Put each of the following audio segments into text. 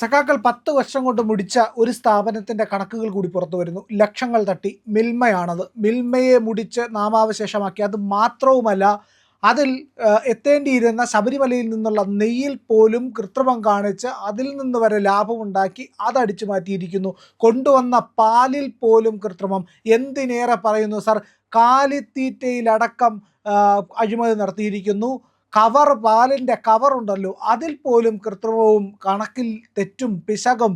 സഖാക്കൾ 10 വർഷം കൊണ്ട് മുടിച്ച ഒരു സ്ഥാപനത്തിന്റെ കണക്കുകൾ കൂടി പുറത്തു വരുന്നു. ലക്ഷങ്ങൾ തട്ടി. മിൽമയാണത്. മിൽമയെ മുടിച്ച് നാമാവശേഷമാക്കി. അത് മാത്രവുമല്ല, അതിൽ എത്തേണ്ടിയിരുന്ന ശബരിമലയിൽ നിന്നുള്ള നെയ്യിൽ പോലും കൃത്രിമം കാണിച്ച് അതിൽ നിന്ന് വരെ ലാഭമുണ്ടാക്കി അതടിച്ചു മാറ്റിയിരിക്കുന്നു. കൊണ്ടുവന്ന പാലിൽ പോലും കൃത്രിമം. എന്തിനേറെ പറയുന്നു സർ, കാലിത്തീറ്റയിലടക്കം അഴിമതി നടത്തിയിരിക്കുന്നു. പാലിൻ്റെ കവറുണ്ടല്ലോ, അതിൽ പോലും കൃത്രിമവും കണക്കിൽ തെറ്റും പിശകും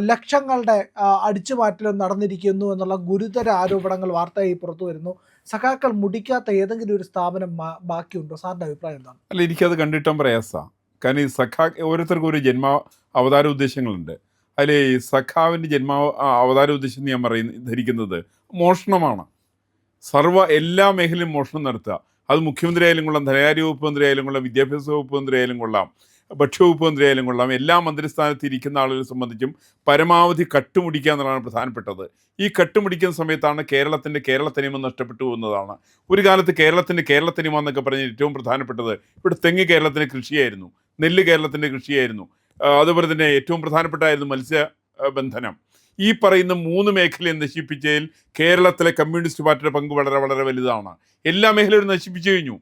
ലക്ഷങ്ങളുടെ അടിച്ചുമാറ്റലും നടന്നിരിക്കുന്നു എന്നുള്ള ഗുരുതര ആരോപണങ്ങൾ വാർത്തയായി പുറത്തു വരുന്നു. സഖാക്കൾ മുടിക്കാത്ത ഏതെങ്കിലും ഒരു സ്ഥാപനം ബാക്കിയുണ്ടോ? സാറിൻ്റെ അഭിപ്രായം എന്താണ്? അല്ല, എനിക്കത് കണ്ടിട്ടും പ്രയാസമാണ്. കാരണം ഈ ഓരോരുത്തർക്കും ഒരു അവതാര ഉദ്ദേശങ്ങളുണ്ട്. അതിൽ ഈ സഖാവിൻ്റെ അവതാര ഉദ്ദേശം ഞാൻ ധരിക്കുന്നത് മോഷണമാണ്. എല്ലാ മേഖലയിലും മോഷണം നടത്തുക. അത് മുഖ്യമന്ത്രി ആയാലും കൊള്ളാം, ധനകാര്യ വകുപ്പ് മന്ത്രി ആയാലും കൊള്ളാം, വിദ്യാഭ്യാസ വകുപ്പ് മന്ത്രി ആയാലും കൊള്ളാം, ഭക്ഷ്യവകുപ്പ് മന്ത്രി ആയാലും കൊള്ളാം, എല്ലാ മന്ത്രിസ്ഥാനത്ത് ഇരിക്കുന്ന ആളുകളെ സംബന്ധിച്ചും പരമാവധി കട്ടുമുടിക്കുക എന്നുള്ളതാണ് പ്രധാനപ്പെട്ടത്. ഈ കട്ടുമുടിക്കുന്ന സമയത്താണ് കേരള തനിമ നഷ്ടപ്പെട്ടു പോകുന്നതാണ്. ഒരു കാലത്ത് കേരള തനിമ എന്നൊക്കെ പറഞ്ഞ് ഏറ്റവും പ്രധാനപ്പെട്ടത് ഇവിടെ തെങ്ങ് കേരളത്തിൻ്റെ കൃഷിയായിരുന്നു, നെല്ല് കേരളത്തിൻ്റെ കൃഷിയായിരുന്നു, അതുപോലെ തന്നെ ഏറ്റവും പ്രധാനപ്പെട്ടായിരുന്നു മത്സ്യബന്ധനം. ഈ പറയുന്ന 3 മേഖലയെ നശിപ്പിച്ചതിൽ കേരളത്തിലെ കമ്മ്യൂണിസ്റ്റ് പാർട്ടിയുടെ പങ്ക് വളരെ വളരെ വലുതാണ്. എല്ലാ മേഖലയും നശിപ്പിച്ചു കഴിഞ്ഞു.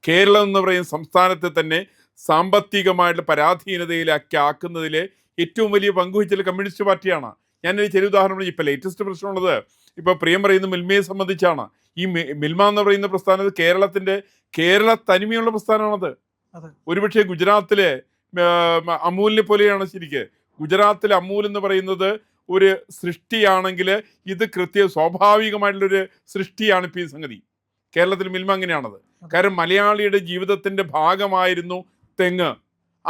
കേരളം എന്ന് പറയുന്ന സംസ്ഥാനത്തെ തന്നെ സാമ്പത്തികമായിട്ട് പരാധീനതയിലാക്കി ആക്കുന്നതിൽ ഏറ്റവും വലിയ പങ്ക് വഹിച്ചത് കമ്മ്യൂണിസ്റ്റ് പാർട്ടിയാണ്. ഞാനൊരു ചെറിയ ഉദാഹരണം പറഞ്ഞു. ഇപ്പോൾ ലേറ്റസ്റ്റ് പ്രശ്നമുള്ളത് ഇപ്പോൾ പ്രിയം പറയുന്ന മിൽമയെ സംബന്ധിച്ചാണ്. ഈ മിൽമ എന്ന് പറയുന്ന പ്രസ്ഥാനം കേരള തനിമയുള്ള പ്രസ്ഥാനമാണത്. ഒരുപക്ഷെ ഗുജറാത്തിലെ അമൂലിനെ പോലെയാണ്. ശരിക്ക് ഗുജറാത്തിലെ അമൂൽ എന്ന് പറയുന്നത് ഒരു സൃഷ്ടിയാണെങ്കിൽ ഇത് സ്വാഭാവികമായിട്ടുള്ളൊരു സൃഷ്ടിയാണ് ഇപ്പോൾ ഈ സംഗതി. കേരളത്തിൽ മിൽമ അങ്ങനെയാണത്. കാരണം മലയാളിയുടെ ജീവിതത്തിൻ്റെ ഭാഗമായിരുന്നു തെങ്ങ്.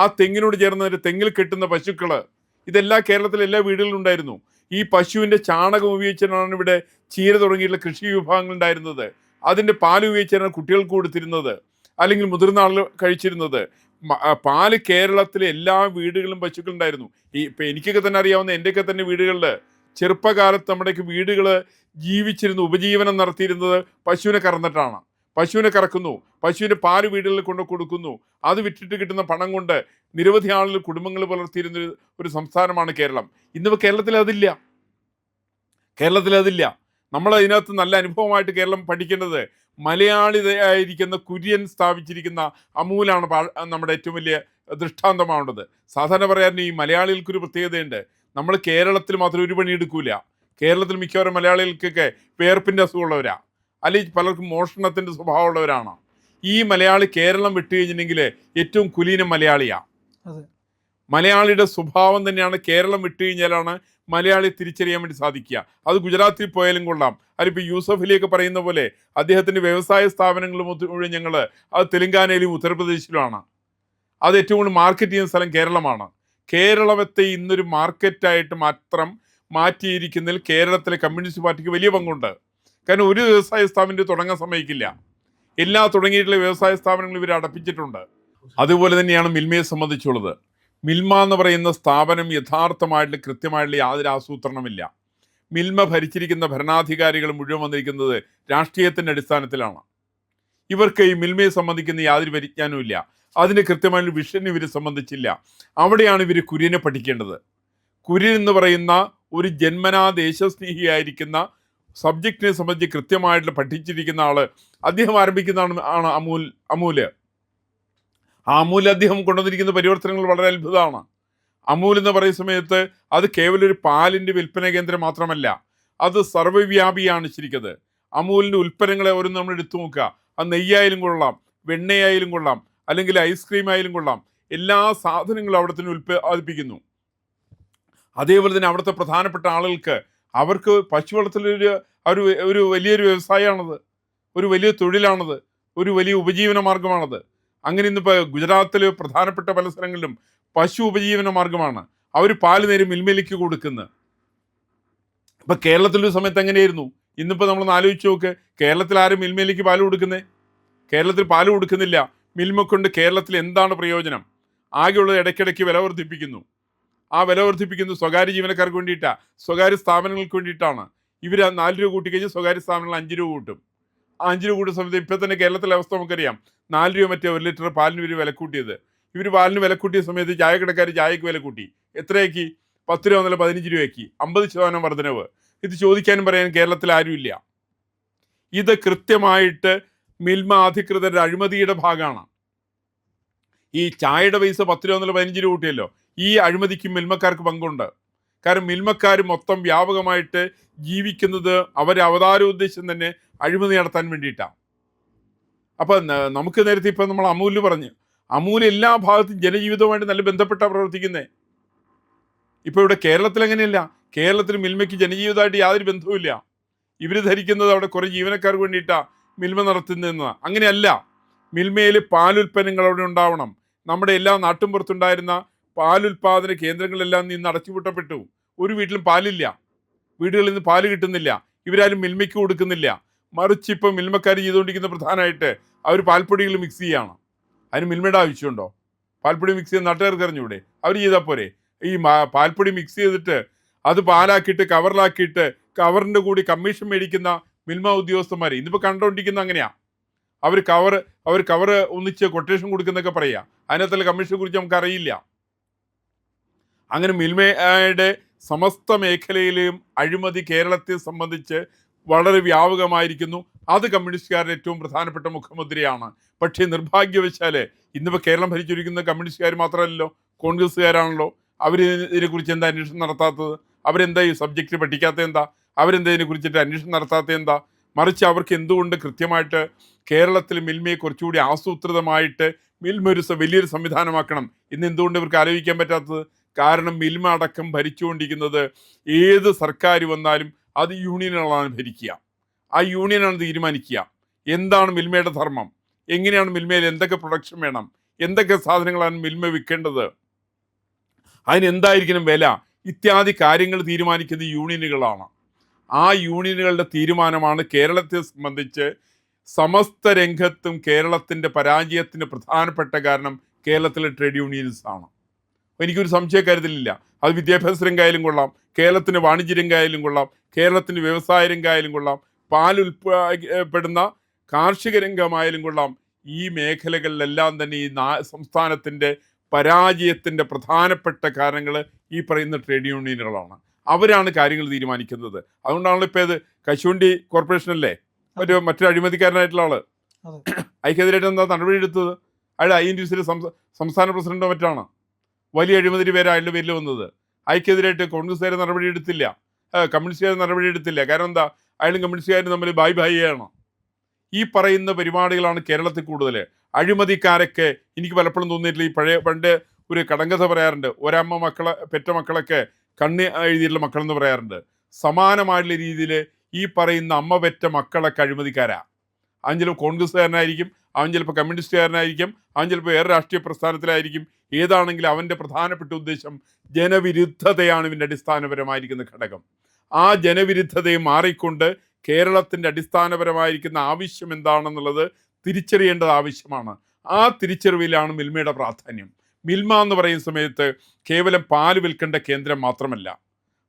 ആ തെങ്ങിനോട് ചേർന്ന് തെങ്ങിൽ കെട്ടുന്ന പശുക്കൾ, ഇതെല്ലാം കേരളത്തിലെ എല്ലാ വീടുകളിലും ഉണ്ടായിരുന്നു. ഈ പശുവിൻ്റെ ചാണകം ഉപയോഗിച്ചാണ് ഇവിടെ ചീര തുടങ്ങിയിട്ടുള്ള കൃഷി വിഭാഗങ്ങൾ ഉണ്ടായിരുന്നത്. അതിൻ്റെ പാൽ ഉപയോഗിച്ചാണ് കുട്ടികൾക്ക് കൊടുത്തിരുന്നത്, അല്ലെങ്കിൽ മുതിർന്ന ആളുകൾ കഴിച്ചിരുന്നത്. പാല് കേരളത്തിലെ എല്ലാ വീടുകളിലും പശുക്കളുണ്ടായിരുന്നു. ഇപ്പം എനിക്കൊക്കെ തന്നെ അറിയാവുന്ന എൻ്റെയൊക്കെ തന്നെ വീടുകളിൽ ചെറുപ്പകാലത്ത് നമ്മുടെയൊക്കെ വീടുകൾ ജീവിച്ചിരുന്നു, ഉപജീവനം നടത്തിയിരുന്നത് പശുവിനെ കറന്നിട്ടാണ്. പശുവിനെ കറക്കുന്നു, പശുവിൻ്റെ പാല് വീടുകളിൽ കൊണ്ട് കൊടുക്കുന്നു. അത് വിറ്റിട്ട് കിട്ടുന്ന പണം കൊണ്ട് നിരവധി ആളുകൾ കുടുംബങ്ങൾ പുലർത്തിയിരുന്ന ഒരു സംസ്ഥാനമാണ് കേരളം. ഇന്നിപ്പോൾ കേരളത്തിലതില്ല. നമ്മൾ അതിനകത്ത് നല്ല അനുഭവമായിട്ട് കേരളം പഠിക്കേണ്ടത് മലയാളിയായിരിക്കുന്ന കുര്യൻ സ്ഥാപിച്ചിരിക്കുന്ന അമൂലാണ് നമ്മുടെ ഏറ്റവും വലിയ ദൃഷ്ടാന്തമാവേണ്ടത്. സാധാരണ പറയാൻ ഈ മലയാളികൾക്കൊരു പ്രത്യേകതയുണ്ട്. നമ്മൾ കേരളത്തിൽ മാത്രം ഒരു പണി എടുക്കൂല. കേരളത്തിൽ മിക്കവാറും മലയാളികൾക്കൊക്കെ വേർപ്പിൻ്റെ അസുഖമുള്ളവരാ, അല്ലെങ്കിൽ പലർക്കും മോഷണത്തിൻ്റെ സ്വഭാവമുള്ളവരാണ്. ഈ മലയാളി കേരളം വിട്ടു കഴിഞ്ഞിട്ടുണ്ടെങ്കിൽ ഏറ്റവും കുലീനം മലയാളിയാണ്. മലയാളിയുടെ സ്വഭാവം തന്നെയാണ്. കേരളം വിട്ടു കഴിഞ്ഞാലാണ് മലയാളി തിരിച്ചറിയാൻ വേണ്ടി സാധിക്കുക. അത് ഗുജറാത്തിൽ പോയാലും കൊള്ളാം. അതിലിപ്പോൾ യൂസഫ് അലിയൊക്കെ പറയുന്ന പോലെ അദ്ദേഹത്തിൻ്റെ വ്യവസായ സ്ഥാപനങ്ങളും മുഴുവൻ അത് തെലങ്കാനയിലും ഉത്തർപ്രദേശിലുമാണ്. അത് ഏറ്റവും കൂടുതൽ മാർക്കറ്റ് ചെയ്യുന്ന സ്ഥലം കേരളമാണ്. കേരളത്തെ ഇന്നൊരു മാർക്കറ്റായിട്ട് മാത്രം മാറ്റിയിരിക്കുന്നതിൽ കേരളത്തിലെ കമ്മ്യൂണിസ്റ്റ് പാർട്ടിക്ക് വലിയ പങ്കുണ്ട്. കാരണം ഒരു വ്യവസായ സ്ഥാപനം തുടങ്ങാൻ സമ്മതിക്കില്ല. എല്ലാ തുടങ്ങിയിട്ടുള്ള വ്യവസായ സ്ഥാപനങ്ങളും ഇവർ അടപ്പിച്ചിട്ടുണ്ട്. അതുപോലെ തന്നെയാണ് മിൽമയെ സംബന്ധിച്ചുള്ളത്. മിൽമ എന്ന് പറയുന്ന സ്ഥാപനം യഥാർത്ഥമായിട്ട് കൃത്യമായിട്ടുള്ള യാതൊരു ആസൂത്രണമില്ല. മിൽമ ഭരിച്ചിരിക്കുന്ന ഭരണാധികാരികൾ മുഴുവൻ വന്നിരിക്കുന്നത് രാഷ്ട്രീയത്തിൻ്റെ അടിസ്ഥാനത്തിലാണ്. ഇവർക്ക് ഈ മിൽമയെ സംബന്ധിക്കുന്ന യാതൊരു പരിജ്ഞാനവും ഇല്ല. അതിന് കൃത്യമായൊരു വിഷൻ ഇവരെ സംബന്ധിച്ചില്ല. അവിടെയാണ് ഇവർ കുര്യനെ പഠിക്കേണ്ടത്. കുര്യൻ എന്ന് പറയുന്ന ഒരു ജന്മനാ ദേശസ്നേഹിയായിരിക്കുന്ന സബ്ജക്റ്റിനെ സംബന്ധിച്ച് കൃത്യമായിട്ട് പഠിച്ചിരിക്കുന്ന ആള് അദ്ദേഹം ആരംഭിക്കുന്നതാണ് അമൂല്. ആ അമൂൽ അദ്ദേഹം കൊണ്ടുവന്നിരിക്കുന്ന പരിവർത്തനങ്ങൾ വളരെ അത്ഭുതമാണ്. അമൂൽ എന്ന് പറയുന്ന സമയത്ത് അത് കേവലം ഒരു പാലിൻ്റെ വിൽപ്പന കേന്ദ്രം മാത്രമല്ല, അത് സർവ്വവ്യാപിയാണ് ശരിക്കത്. അമൂലിൻ്റെ ഉൽപ്പന്നങ്ങളെ ഓരോന്ന് നമ്മൾ എടുത്തു നോക്കുക. അത് നെയ്യായാലും കൊള്ളാം, വെണ്ണയായാലും കൊള്ളാം, അല്ലെങ്കിൽ ഐസ്ക്രീം ആയാലും കൊള്ളാം, എല്ലാ സാധനങ്ങളും അവിടെ തന്നെ ഉൽപ്പാദിപ്പിക്കുന്നു. അതേപോലെ തന്നെ അവിടുത്തെ പ്രധാനപ്പെട്ട ആളുകൾക്ക് അവർക്ക് പശു വളർത്തലൊരു വലിയൊരു വ്യവസായമാണത്, ഒരു വലിയ തൊഴിലാണത്, ഒരു വലിയ ഉപജീവന മാർഗമാണത്. അങ്ങനെ ഇന്നിപ്പോൾ ഗുജറാത്തിൽ പ്രധാനപ്പെട്ട പല സ്ഥലങ്ങളിലും പശു ഉപജീവന മാർഗമാണ്. അവർ പാല് നേരെ മിൽമയിലേക്ക് കൊടുക്കുന്നത്. ഇപ്പം കേരളത്തിലൊരു സമയത്ത് എങ്ങനെയായിരുന്നു? ഇന്നിപ്പോൾ നമ്മളൊന്ന് ആലോചിച്ച് നോക്ക്. കേരളത്തിൽ ആരും മിൽമയിലേക്ക് പാല് കൊടുക്കുന്നത്? കേരളത്തിൽ പാല് കൊടുക്കുന്നില്ല. മിൽമ കൊണ്ട് കേരളത്തിൽ എന്താണ് പ്രയോജനം? ആകെയുള്ളത് ഇടയ്ക്കിടയ്ക്ക് വില വർദ്ധിപ്പിക്കുന്നു. ആ വില വർദ്ധിപ്പിക്കുന്നത് സ്വകാര്യ ജീവനക്കാർക്ക് വേണ്ടിയിട്ടാണ്, സ്വകാര്യ സ്ഥാപനങ്ങൾക്ക് വേണ്ടിയിട്ടാണ്. ഇവർ 4 രൂപ കൂട്ടിക്കഴിഞ്ഞാൽ സ്വകാര്യ സ്ഥാപനങ്ങൾ 5 രൂപ കൂട്ടും. ആ 5 രൂപ കൂട്ടുന്ന സമയത്ത് ഇപ്പം തന്നെ കേരളത്തിലെ അവസ്ഥ നമുക്കറിയാം. 4 രൂപ മറ്റേ 1 ലിറ്റർ പാലിന് ഇവർ വില കൂട്ടിയത്. ഇവർ പാലിന് വില കൂട്ടിയ സമയത്ത് ചായക്കടക്കാർ ചായക്ക് വില കൂട്ടി. എത്രയാക്കി? 10 രൂപ മുതൽ 15 രൂപയാക്കി. 50% വർധനവ്. ഇത് ചോദിക്കാനും പറയാനും കേരളത്തിൽ ആരുമില്ല. ഇത് കൃത്യമായിട്ട് മിൽമ അധികൃതരുടെ അഴിമതിയുടെ ഭാഗമാണ്. ഈ ചായയുടെ പൈസ 10 രൂപ മുതൽ 15 രൂപ കൂട്ടിയല്ലോ. ഈ അഴിമതിക്ക് മിൽമക്കാർക്ക് പങ്കുണ്ട്. കാരണം മിൽമക്കാർ മൊത്തം വ്യാപകമായിട്ട് ജീവിക്കുന്നത് അവരെ അവതാരോദ്ദേശം തന്നെ അഴിമതി നടത്താൻ വേണ്ടിയിട്ടാണ്. അപ്പം നമുക്ക് നേരത്തെ ഇപ്പം നമ്മൾ അമൂല് പറഞ്ഞു, അമൂല് എല്ലാ ഭാഗത്തും ജനജീവിതവുമായിട്ട് നല്ല ബന്ധപ്പെട്ടാണ് പ്രവർത്തിക്കുന്നത്. ഇപ്പോൾ ഇവിടെ കേരളത്തിൽ അങ്ങനെയല്ല. കേരളത്തിൽ മിൽമയ്ക്ക് ജനജീവിതമായിട്ട് യാതൊരു ബന്ധവുമില്ല. ഇവർ ധരിക്കുന്നത് അവിടെ കുറേ ജീവനക്കാർക്ക് വേണ്ടിയിട്ടാണ് മിൽമ നടത്തുന്നതെന്നാണ്. അങ്ങനെയല്ല. മിൽമയിൽ പാലുൽപ്പന്നങ്ങൾ അവിടെ ഉണ്ടാവണം. നമ്മുടെ എല്ലാ നാട്ടുമ്പുറത്തുണ്ടായിരുന്ന പാലുൽപാദന കേന്ദ്രങ്ങളെല്ലാം നിന്ന് അടച്ചുപൂട്ടപ്പെട്ടു. ഒരു വീട്ടിലും പാലില്ല. വീടുകളിൽ നിന്ന് പാല് കിട്ടുന്നില്ല. ഇവരാരും മിൽമയ്ക്ക് കൊടുക്കുന്നില്ല. മറിച്ച് ഇപ്പം മിൽമക്കാർ ചെയ്തുകൊണ്ടിരിക്കുന്ന പ്രധാനമായിട്ട് അവർ പാൽപ്പൊടികൾ മിക്സ് ചെയ്യുകയാണ്. അതിന് മിൽമയുടെ ആവശ്യമുണ്ടോ? പാൽപ്പൊടി മിക്സ് ചെയ്ത് നാട്ടുകാർക്ക് അറിഞ്ഞൂടെ? അവർ ചെയ്താൽ പോരെ? ഈ പാൽപ്പൊടി മിക്സ് ചെയ്തിട്ട് അത് പാലാക്കിയിട്ട് കവറിലാക്കിയിട്ട് കവറിൻ്റെ കൂടി കമ്മീഷൻ മേടിക്കുന്ന മിൽമ ഉദ്യോഗസ്ഥന്മാർ ഇന്നിപ്പോൾ കണ്ടുകൊണ്ടിരിക്കുന്ന അങ്ങനെയാണ്. അവർ കവർ ഒന്നിച്ച് കൊട്ടേഷൻ കൊടുക്കുന്നൊക്കെ പറയുക. അതിനകത്തുള്ള കമ്മീഷനെ കുറിച്ച് നമുക്കറിയില്ല. അങ്ങനെ മിൽമയുടെ സമസ്ത മേഖലയിലെയും അഴിമതി കേരളത്തെ സംബന്ധിച്ച് വളരെ വ്യാപകമായിരിക്കുന്നു. അത് കമ്മ്യൂണിസ്റ്റുകാരുടെ ഏറ്റവും പ്രധാനപ്പെട്ട മുഖമുദ്രയാണ്. പക്ഷേ നിർഭാഗ്യവശാൽ ഇന്നിപ്പോൾ കേരളം ഭരിച്ചിരിക്കുന്ന കമ്മ്യൂണിസ്റ്റുകാർ മാത്രമല്ലല്ലോ, കോൺഗ്രസ്സുകാരാണല്ലോ. അവർ ഇതിനെക്കുറിച്ച് എന്താ അന്വേഷണം നടത്താത്തത്? അവരെന്താ ഈ സബ്ജക്റ്റ് പഠിക്കാത്തത്? എന്താ അവരെന്താ ഇതിനെക്കുറിച്ചിട്ട് അന്വേഷണം നടത്താത്തത്? എന്താ? മറിച്ച് അവർക്ക് എന്തുകൊണ്ട് കൃത്യമായിട്ട് കേരളത്തിൽ മിൽമയെ കുറച്ചുകൂടി ആസൂത്രിതമായിട്ട് മിൽമ വലിയൊരു സംവിധാനമാക്കണം ഇന്ന് എന്തുകൊണ്ട് ഇവർക്ക് ആലോചിക്കാൻ പറ്റാത്തത്? കാരണം മിൽമ അടക്കം ഭരിച്ചുകൊണ്ടിരിക്കുന്നത് ഏത് സർക്കാർ വന്നാലും അത് യൂണിയനുകളാണ് ഭരിക്കുക. ആ യൂണിയനാണ് തീരുമാനിക്കുക എന്താണ് മിൽമയുടെ ധർമ്മം, എങ്ങനെയാണ് മിൽമയിൽ എന്തൊക്കെ പ്രൊഡക്ഷൻ വേണം, എന്തൊക്കെ സാധനങ്ങളാണ് മിൽമ വിൽക്കേണ്ടത്, അതിനെന്തായിരിക്കണം വില, ഇത്യാദി കാര്യങ്ങൾ തീരുമാനിക്കുന്നത് യൂണിയനുകളാണ്. ആ യൂണിയനുകളുടെ തീരുമാനമാണ് കേരളത്തെ സംബന്ധിച്ച് സമസ്ത രംഗത്തും കേരളത്തിൻ്റെ പരാജയത്തിന് പ്രധാനപ്പെട്ട കാരണം കേരളത്തിലെ ട്രേഡ് യൂണിയൻസ് ആണ്. എനിക്കൊരു സംശയക്കാര്യത്തിലില്ല. അത് വിദ്യാഭ്യാസ രംഗമായാലും കൊള്ളാം, കേരളത്തിൻ്റെ വാണിജ്യ രംഗമായാലും കൊള്ളാം, കേരളത്തിൻ്റെ വ്യവസായ രംഗമായാലും കൊള്ളാം, പാൽ ഉൾപ്പെടുന്ന കാർഷിക രംഗമായാലും കൊള്ളാം. ഈ മേഖലകളിലെല്ലാം തന്നെ ഈ സംസ്ഥാനത്തിൻ്റെ പരാജയത്തിൻ്റെ പ്രധാനപ്പെട്ട കാരണങ്ങൾ ഈ പറയുന്ന ട്രേഡ് യൂണിയനുകളാണ്. അവരാണ് കാര്യങ്ങൾ തീരുമാനിക്കുന്നത്. അതുകൊണ്ടാണല്ലോ ഇപ്പോൾ ഇത് കശുവണ്ടി കോർപ്പറേഷനല്ലേ മറ്റൊരു അഴിമതിക്കാരനായിട്ടുള്ള ആള് അയക്കെതിരായിട്ട് എന്താ നടപടി എടുത്തത്? അയാൾ INTUCയുടെ സംസ്ഥാന പ്രസിഡന്റോ മറ്റാണ്. വലിയ അഴിമതി പേര് അയാളുടെ പേരിൽ വന്നത്. അയക്കെതിരായിട്ട് കോൺഗ്രസ്സുകാർ നടപടി എടുത്തില്ല, കമ്മ്യൂണിസ്റ്റുകാർ നടപടി എടുത്തില്ല. കാരണം എന്താ? അയാളും കമ്മ്യൂണിസ്റ്റുകാരും തമ്മിൽ ബായിയാണ്. ഈ പറയുന്ന പരിപാടികളാണ് കേരളത്തിൽ കൂടുതൽ. അഴിമതിക്കാരൊക്കെ എനിക്ക് പലപ്പോഴും തോന്നിയിട്ടില്ല. പണ്ട് ഒരു കടങ്കഥ പറയാറുണ്ട്, ഒരമ്മ പെറ്റ മക്കളൊക്കെ കണ്ണ് എഴുതിയിട്ടുള്ള മക്കളെന്ന് പറയാറുണ്ട്. സമാനമായിട്ടുള്ള രീതിയിൽ ഈ പറയുന്ന അമ്മ പെറ്റ മക്കളൊക്കെ അഴിമതിക്കാരാ. അവൻ ചിലപ്പോൾ കോൺഗ്രസ്സുകാരനായിരിക്കും, അവൻ ചിലപ്പോൾ കമ്മ്യൂണിസ്റ്റുകാരനായിരിക്കും, അവൻ ചിലപ്പോൾ വേറെ രാഷ്ട്രീയ പ്രസ്ഥാനത്തിലായിരിക്കും. ഏതാണെങ്കിലും അവൻ്റെ പ്രധാനപ്പെട്ട ഉദ്ദേശം ജനവിരുദ്ധതയാണ് ഇവൻ്റെ അടിസ്ഥാനപരമായിരിക്കുന്ന ഘടകം. ആ ജനവിരുദ്ധതയെ മാറിക്കൊണ്ട് കേരളത്തിൻ്റെ അടിസ്ഥാനപരമായിരിക്കുന്ന ആവശ്യം എന്താണെന്നുള്ളത് തിരിച്ചറിയേണ്ടത് ആവശ്യമാണ്. ആ തിരിച്ചറിവിലാണ് മിൽമയുടെ പ്രാധാന്യം. മിൽമ എന്ന് പറയുന്ന സമയത്ത് കേവലം പാല് വിൽക്കേണ്ട കേന്ദ്രം മാത്രമല്ല,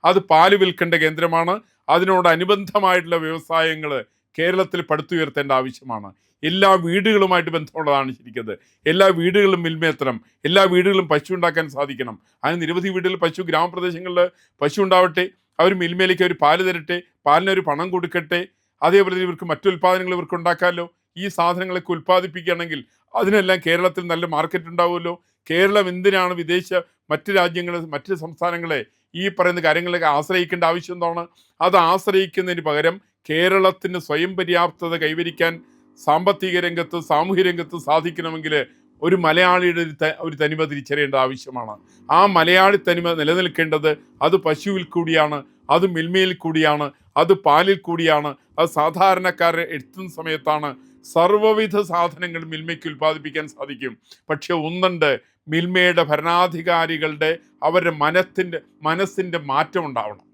അത് പാല് വിൽക്കേണ്ട കേന്ദ്രമാണ്. അതിനോടനുബന്ധമായിട്ടുള്ള വ്യവസായങ്ങൾ കേരളത്തിൽ പടുത്തുയർത്തേണ്ട ആവശ്യമാണ്. എല്ലാ വീടുകളുമായിട്ട് ബന്ധമുള്ളതാണ് ശരിക്കത്. എല്ലാ വീടുകളിലും മിൽമ എത്തണം, എല്ലാ വീടുകളിലും പശു ഉണ്ടാക്കാൻ സാധിക്കണം. അതിന് നിരവധി വീടുകളിൽ പശു, ഗ്രാമപ്രദേശങ്ങളിൽ പശു ഉണ്ടാവട്ടെ, അവർ മിൽമയിലേക്ക് അവർ പാല് തരട്ടെ, പാലിനൊരു പണം കൊടുക്കട്ടെ. അതേപോലെ ഇവർക്ക് മറ്റു ഉൽപ്പാദനങ്ങൾ ഇവർക്ക് ഉണ്ടാക്കാമല്ലോ. ഈ സാധനങ്ങളൊക്കെ ഉൽപ്പാദിപ്പിക്കുകയാണെങ്കിൽ അതിനെല്ലാം കേരളത്തിൽ നല്ല മാർക്കറ്റ് ഉണ്ടാവുമല്ലോ. കേരളം എന്തിനാണ് മറ്റ് രാജ്യങ്ങളെ, മറ്റ് സംസ്ഥാനങ്ങളെ ഈ പറയുന്ന കാര്യങ്ങളൊക്കെ ആശ്രയിക്കേണ്ട ആവശ്യം എന്താണ്? അത് ആശ്രയിക്കുന്നതിന് പകരം കേരളത്തിന് സ്വയം പര്യാപ്തത കൈവരിക്കാൻ സാമ്പത്തിക രംഗത്ത്, സാമൂഹ്യ രംഗത്ത് സാധിക്കണമെങ്കിൽ ഒരു മലയാളിയുടെ ഒരു തനിമ തിരിച്ചറിയേണ്ട ആവശ്യമാണ്. ആ മലയാളി തനിമ നിലനിൽക്കേണ്ടത് അത് പശുവിൽ കൂടിയാണ്, അത് മിൽമയിൽ കൂടിയാണ്, അത് പാലിൽ കൂടിയാണ്, അത് സാധാരണക്കാരെ എത്തുന്ന സമയത്താണ്. സർവ്വവിധ സാധനങ്ങൾ മിൽമയ്ക്ക് ഉൽപ്പാദിപ്പിക്കാൻ സാധിക്കും. പക്ഷെ ഒന്നുണ്ട്, മിൽമയുടെ ഭരണാധികാരികളുടെ അവരുടെ മനസ്സിൻ്റെ മാറ്റം ഉണ്ടാവണം.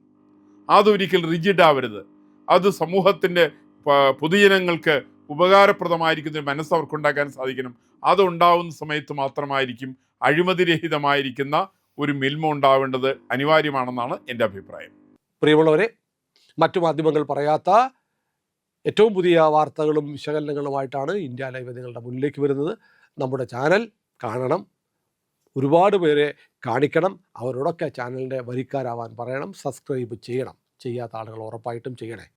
അതൊരിക്കൽ റിജിഡ് ആവരുത്. അത് സമൂഹത്തിൻ്റെ പൊതുജനങ്ങൾക്ക് ഉപകാരപ്രദമായിരിക്കുന്ന ഒരു മനസ്സ് അവർക്കുണ്ടാക്കാൻ സാധിക്കണം. അതുണ്ടാവുന്ന സമയത്ത് മാത്രമായിരിക്കും അഴിമതിരഹിതമായിരിക്കുന്ന ഒരു മിൽമ ഉണ്ടാവേണ്ടത് അനിവാര്യമാണെന്നാണ് എൻ്റെ അഭിപ്രായം. പ്രിയമുള്ളവരെ, മറ്റു മാധ്യമങ്ങൾ പറയാത്ത ഏറ്റവും പുതിയ വാർത്തകളും വിശകലനങ്ങളുമായിട്ടാണ് ഇന്ത്യ ലൈവ് നിങ്ങളുടെ മുന്നിലേക്ക് വരുന്നത്. നമ്മുടെ ചാനൽ കാണണം. ഒരുപാട് പേരെ കാണിക്കണം. അവരോടൊക്കെ ചാനലിൻ്റെ വരിക്കാരാവാൻ പറയണം. സബ്സ്ക്രൈബ് ചെയ്യണം. ചെയ്യാത്ത ആളുകൾ ഉറപ്പായിട്ടും ചെയ്യണേ.